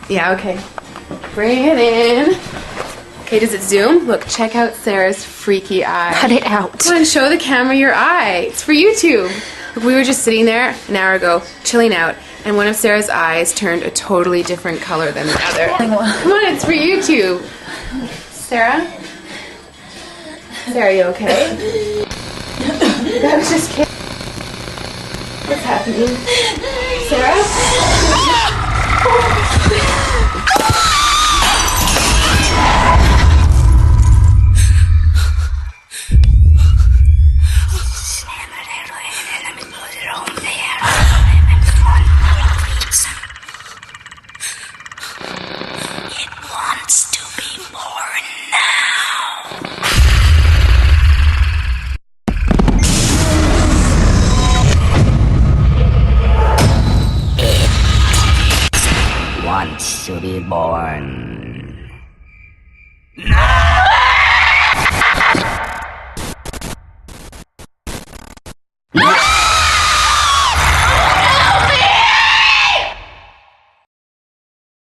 Yeah, okay. Bring it in. Okay, does it zoom? Look, check out Sarah's freaky eye. Cut it out. Come on, show the camera your eye. It's for YouTube. Look, we were just sitting there an hour ago, chilling out, and one of Sarah's eyes turned a totally different color than the other. Come on, it's for YouTube. Sarah? Sarah, you okay? That was just kidding. What's happening? Sarah? Wants to be born